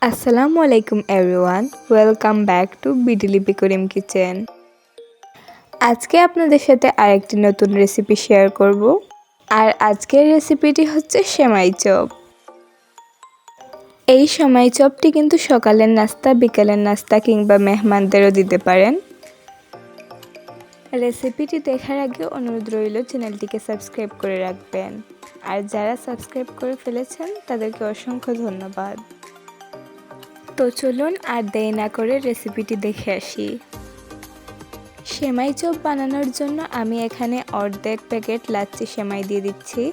আসসালামু আলাইকুম everyone, welcome back to বিডিলিপি করিম কিচেন। আজকে আপনাদের সাথে আরেকটি নতুন রেসিপি শেয়ার করব। আর আজকের রেসিপিটি হচ্ছে সেমাই চপ। এই সেমাই চপটি কিন্তু সকালের নাস্তা, বিকালের নাস্তা কিংবা মেহমানদেরও দিতে পারেন। রেসিপিটি দেখার আগে অনুরোধ রইল চ্যানেলটিকে সাবস্ক্রাইব করে রাখবেন। আর যারা সাবস্ক্রাইব করে ফেলেছেন তাদেরকে অসংখ্য ধন্যবাদ। তো চলুন আর দেরি না করে রেসিপিটি দেখে আসি। সেমাই চপ বানানোর জন্য আমি এখানে অর্ধেক প্যাকেট লাচ্ছি সেমাই দিয়ে দিচ্ছি।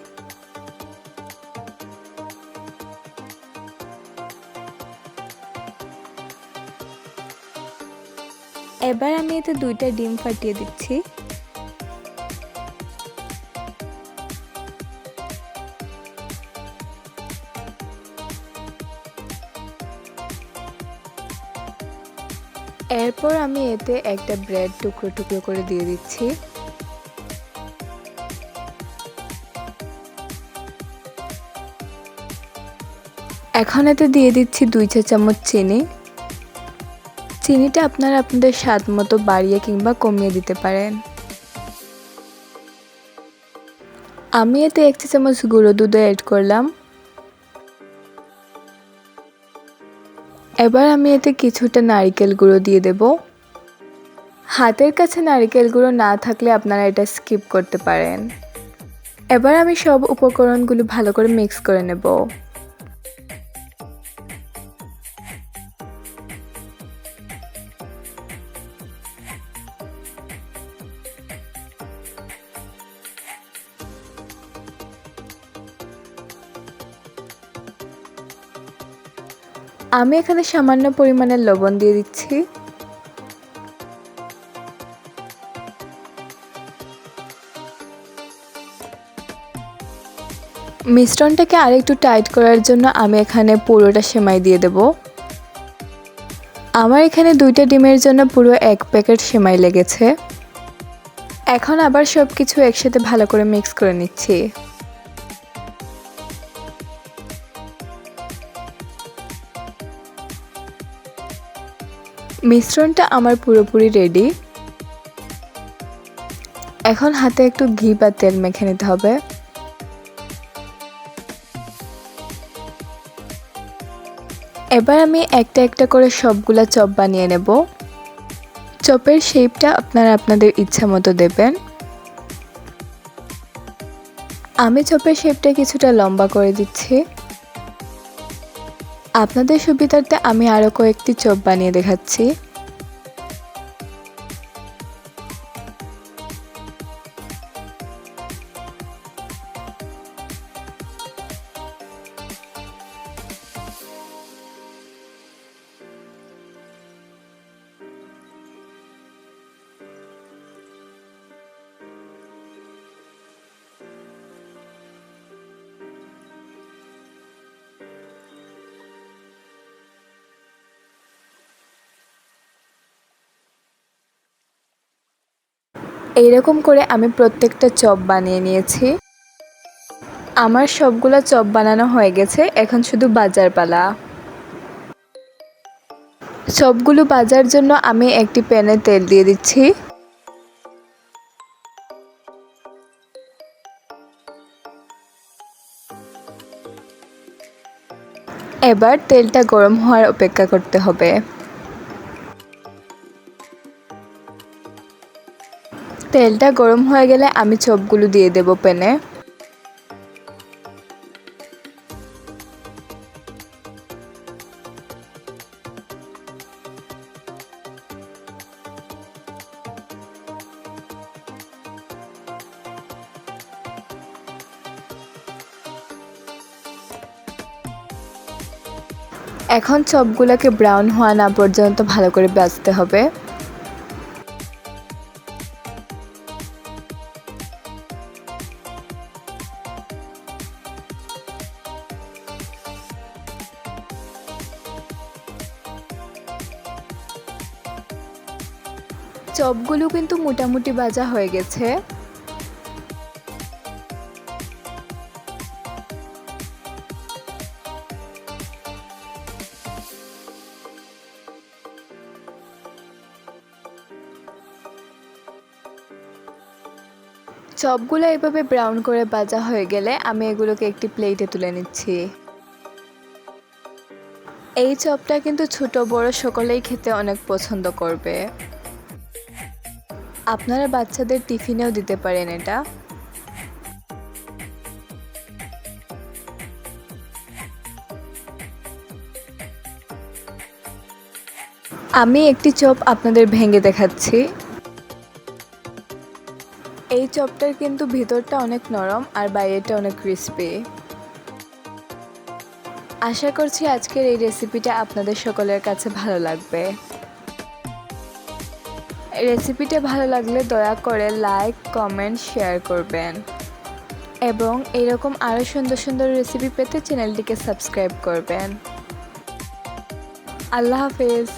এবার আমি এতে 2টা ডিম ফাটিয়ে দিচ্ছি। এরপর আমি এতে একটা ব্রেড টুকরো টুকরো করে দিয়ে দিচ্ছি। এখন এতে দিয়ে দিচ্ছি 2 চা চামচ চিনি। চিনিটা আপনারা আপনাদের স্বাদ মতো বাড়িয়ে কিংবা কমিয়ে দিতে পারেন। আমি এতে 1 চা চামচ গুঁড়ো দুধ অ্যাড করলাম। এবার আমি এতে কিছুটা নারকেল গুঁড়ো দিয়ে দেব। হাতের কাছে নারকেল গুঁড়ো না থাকলে আপনারা এটা স্কিপ করতে পারেন। এবার আমি সব উপকরণগুলো ভালো করে মিক্স করে নেব। আমি এখানে সামান্য পরিমাণে লবণ দিয়ে দিচ্ছি। মিশ্রণটাকে আরেকটু টাইট করার জন্য আমি এখানে পুরোটা সেমাই দিয়ে দেব। আমার এখানে 2টা ডিমের জন্য পুরো 1 প্যাকেট সেমাই লেগেছে। এখন আবার সব কিছু একসাথে ভালো করে মিক্স করে নিচ্ছি। মিশ্রণটা আমার পুরোপুরি রেডি। এখন হাতে একটু ঘি বা তেল মেখে নিতে হবে। এবার আমি একটা একটা করে সবগুলা চপ বানিয়ে নেব। চপের শেপটা আপনারা আপনাদের ইচ্ছা মতো দেবেন। আমি চপের শেপটা কিছুটা লম্বা করে দিচ্ছি। আপনাদের সুবিধার্থে আমি আরও কয়েকটি চপ বানিয়ে দেখাচ্ছি। এইরকম করে আমি প্রত্যেকটা চপ বানিয়ে নিয়েছি। আমার সবগুলা চপ বানানো হয়ে গেছে, এখন শুধু ভাজার পালা। চপগুলো ভাজার জন্য আমি একটি প্যানে তেল দিয়ে দিচ্ছি। এবার তেলটা গরম হওয়ার অপেক্ষা করতে হবে। তেলটা গরম হয়ে গেলে আমি চপগুলো দিয়ে দেব প্যানে। এখন চপগুলোকে ব্রাউন হওয়া না পর্যন্ত ভালো করে ভাজতে হবে। চপগুলো কিন্তু মোটামুটি ভাজা হয়ে গেছে। চপগুলো এভাবে ব্রাউন করে ভাজা হয়ে গেলে আমি এগুলোকে একটি প্লেটে তুলে নিচ্ছি। এই চপটা কিন্তু ছোট বড় সকলেই খেতে অনেক পছন্দ করবে। আপনারা বাচ্চাদের টিফিনেও দিতে পারেন এটা। আমি একটি চপ আপনাদের ভেঙে দেখাচ্ছি। এই চপটার কিন্তু ভিতরটা অনেক নরম আর বাইরেটা অনেক ক্রিস্পি। আশা করছি আজকের এই রেসিপিটা আপনাদের সকলের কাছে ভালো লাগবে। রেসিপিটা ভালো লাগলে দয়া করে লাইক, কমেন্ট, শেয়ার করবেন এবং এরকম আরও সুন্দর সুন্দর রেসিপি পেতে চ্যানেলটিকে সাবস্ক্রাইব করবেন। আল্লাহ হাফেজ।